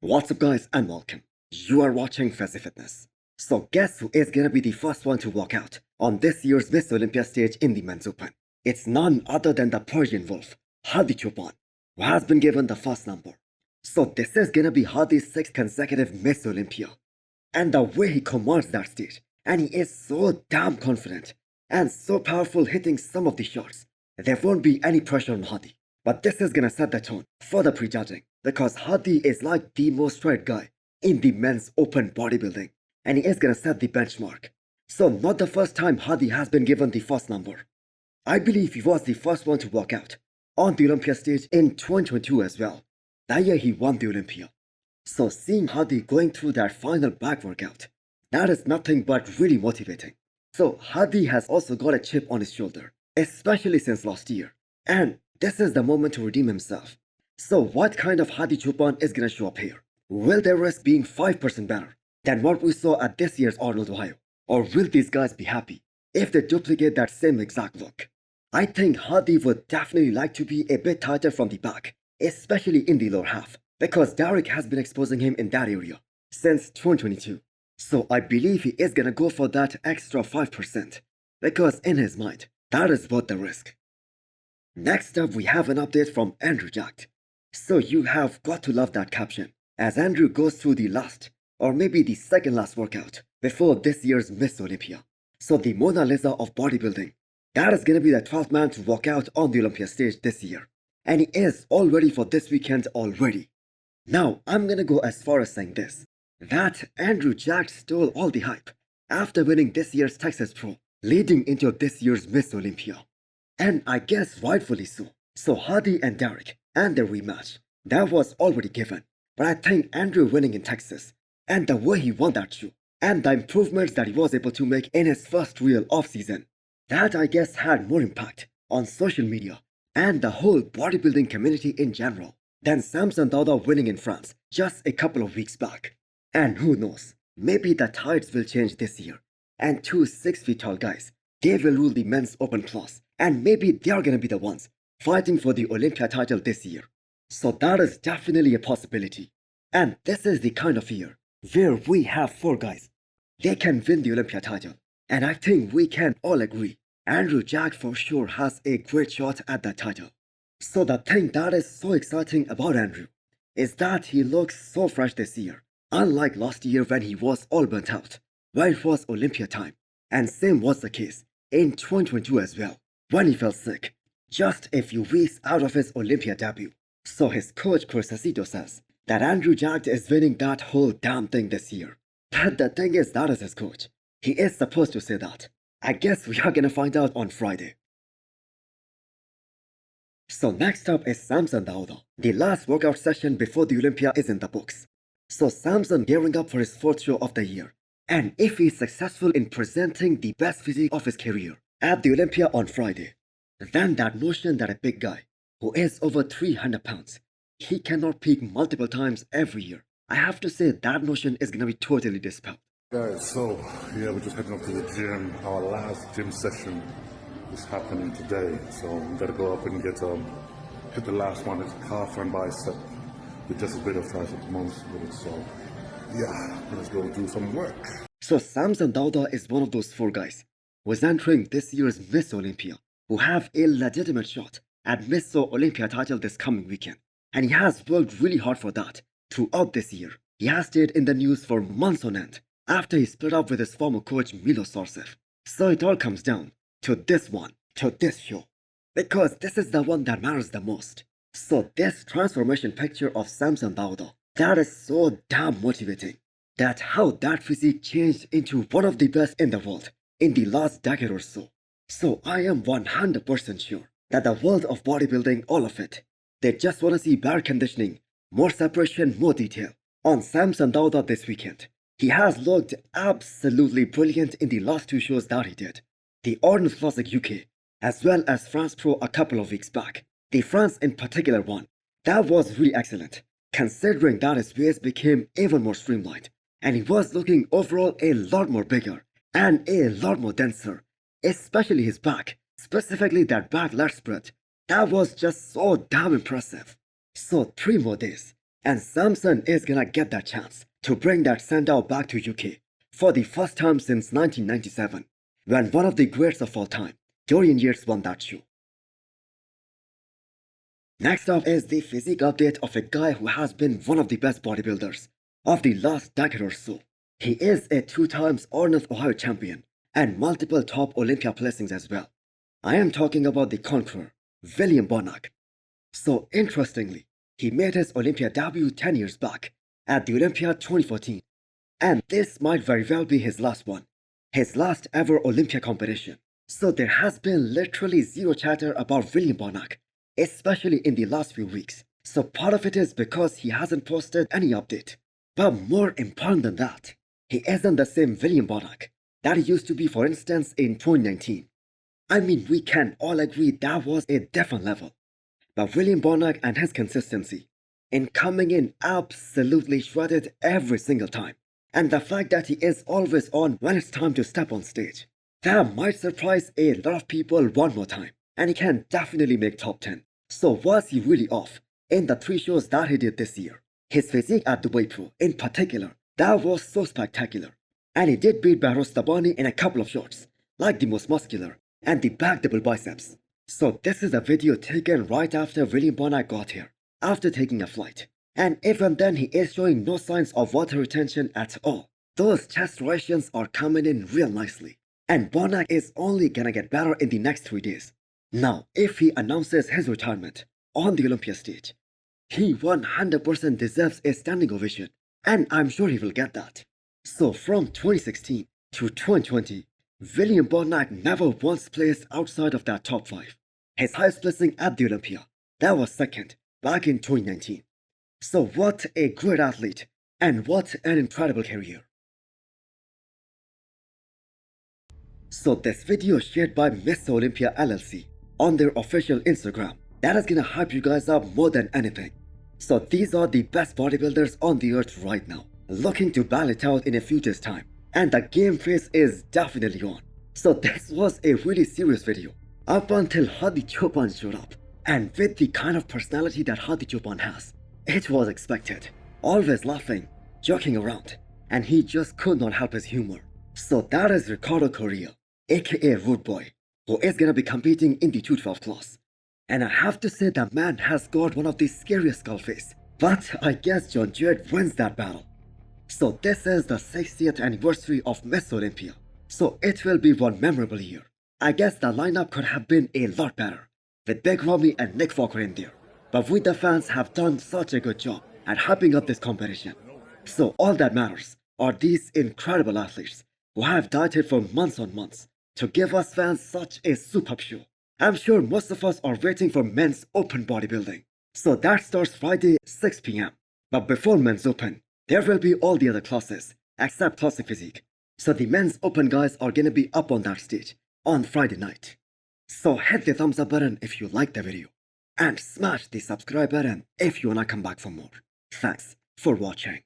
What's up guys and welcome. You are watching Fazi Fitness. So guess who is gonna be the first one to walk out on this year's Miss Olympia stage in the Men's Open? It's none other than the Persian Wolf, Hadi Choopan, who has been given the first number. So this is gonna be Hadi's 6th consecutive Miss Olympia. And the way he commands that stage, and he is so damn confident and so powerful hitting some of the shots, there won't be any pressure on Hadi. But this is gonna set the tone for the prejudging because Hadi is like the most tried guy in the men's open bodybuilding and he is gonna set the benchmark. So not the first time Hadi has been given the first number. I believe he was the first one to walk out on the Olympia stage in 2022 as well. That year he won the Olympia. So seeing Hadi going through that final back workout, that is nothing but really motivating. So Hadi has also got a chip on his shoulder, especially since last year. And this is the moment to redeem himself. So what kind of Hadi Choopan is gonna show up here? Will their risk being 5% better than what we saw at this year's Arnold Ohio? Or will these guys be happy if they duplicate that same exact look? I think Hadi would definitely like to be a bit tighter from the back, especially in the lower half, because Derek has been exposing him in that area since 2022. So I believe he is gonna go for that extra 5%, because in his mind, that is worth the risk. Next up, we have an update from Andrew Jacked. So you have got to love that caption, as Andrew goes through the last, or maybe the second last workout before this year's Miss Olympia. So the Mona Lisa of bodybuilding, that is gonna be the 12th man to walk out on the Olympia stage this year. And he is all ready for this weekend already. Now, I'm gonna go as far as saying this, that Andrew Jacked stole all the hype after winning this year's Texas Pro, leading into this year's Miss Olympia. And I guess rightfully so. So Hadi and Derek and their rematch, that was already given. But I think Andrew winning in Texas and the way he won that show and the improvements that he was able to make in his first real off-season, that I guess had more impact on social media and the whole bodybuilding community in general than Samson Dauda winning in France just a couple of weeks back. And who knows, maybe the tides will change this year and two 6 feet tall guys, they will rule the men's open class. And maybe they are gonna be the ones fighting for the Olympia title this year. So that is definitely a possibility. And this is the kind of year where we have 4 guys. They can win the Olympia title. And I think we can all agree Andrew Jacked for sure has a great shot at that title. So the thing that is so exciting about Andrew is that he looks so fresh this year. Unlike last year when he was all burnt out, when it was Olympia time. And same was the case in 2022 as well, when he fell sick, just a few weeks out of his Olympia debut. So his coach Chris says that Andrew Jacked is winning that whole damn thing this year. But the thing is, that is his coach. He is supposed to say that. I guess we are gonna find out on Friday. So next up is Samson Dauda. The last workout session before the Olympia is in the books. So Samson gearing up for his 4th show of the year. And if he is successful in presenting the best physique of his career at the Olympia on Friday, then that notion that a big guy who is over 300 pounds, he cannot peak multiple times every year, I have to say that notion is gonna be totally dispelled. Guys, so yeah, we're just heading up to the gym. Our last gym session is happening today, so we gotta go up and get hit the last one. It's calf and bicep with just a bit of tricep most of it. So yeah, let's go do some work. So Samson Dauda is one of those 4 guys who is entering this year's Miss Olympia, who have a legitimate shot at Miss Olympia title this coming weekend. And he has worked really hard for that throughout this year. He has stayed in the news for months on end after he split up with his former coach Milo Sorsev. So it all comes down to this one, to this show, because this is the one that matters the most. So this transformation picture of Samson Dauda, that is so damn motivating. That how that physique changed into one of the best in the world in the last decade or so. So I am 100% sure that the world of bodybuilding, all of it, they just want to see better conditioning, more separation, more detail on Samson Dauda this weekend. He has looked absolutely brilliant in the last 2 shows that he did. The Arnold Classic UK, as well as France Pro a couple of weeks back. The France in particular one, that was really excellent, considering that his waist became even more streamlined. And he was looking overall a lot more bigger and a lot more denser, especially his back, specifically that back leg spread. That was just so damn impressive. So 3 more days, And Samson is gonna get that chance to bring that Sandow back to UK for the first time since 1997, when one of the greats of all time, Dorian Yates, won that show. Next up is the physique update of a guy who has been one of the best bodybuilders of the last decade or so. He is a 2 times Arnold Ohio champion and multiple top Olympia placings as well. I am talking about the conqueror, William Bonac. So interestingly, he made his Olympia debut 10 years back at the Olympia 2014, and this might very well be his last one, his last ever Olympia competition. So there has been literally zero chatter about William Bonac, especially in the last few weeks. So part of it is because he hasn't posted any update. But more important than that, he isn't the same William Bonac that he used to be, for instance, in 2019. I mean, we can all agree that was a different level. But William Bonac and his consistency in coming in absolutely shredded every single time, and the fact that he is always on when it's time to step on stage, that might surprise a lot of people one more time, and he can definitely make top 10. So was he really off in the 3 shows that he did this year? His physique at the weight pro in particular, that was so spectacular. And he did beat Barros Tabani in a couple of shots, like the most muscular and the back double biceps. So this is a video taken right after William Bonac got here, after taking a flight. And even then he is showing no signs of water retention at all. Those chest rations are coming in real nicely. And Bonac is only gonna get better in the next 3 days. Now, if he announces his retirement on the Olympia stage, he 100% deserves a standing ovation, and I'm sure he will get that. So from 2016 to 2020, William Bonac never once placed outside of that top 5. His highest placing at the Olympia, that was second back in 2019. So what a great athlete, and what an incredible career. So this video is shared by Miss Olympia LLC on their official Instagram. That is gonna hype you guys up more than anything. So these are the best bodybuilders on the earth right now, looking to battle it out in a few days' time. And the game face is definitely on. So this was a really serious video, up until Hadi Choopan showed up. And with the kind of personality that Hadi Choopan has, it was expected. Always laughing, joking around, and he just could not help his humor. So that is Ricardo Correa, aka Rude Boy, who is gonna be competing in the 212 class. And I have to say that man has got one of the scariest skull face. But I guess John Jarrett wins that battle. So this is the 60th anniversary of Miss Olympia. So it will be one memorable year. I guess the lineup could have been a lot better, with Big Robbie and Nick Walker in there. But we the fans have done such a good job at hyping up this competition. So all that matters are these incredible athletes who have dieted for months on months to give us fans such a superb show. I'm sure most of us are waiting for men's open bodybuilding. So that starts Friday 6 p.m. But before men's open, there will be all the other classes except classic physique. So the men's open guys are gonna be up on that stage on Friday night. So hit the thumbs up button if you liked the video, and smash the subscribe button if you wanna come back for more. Thanks for watching.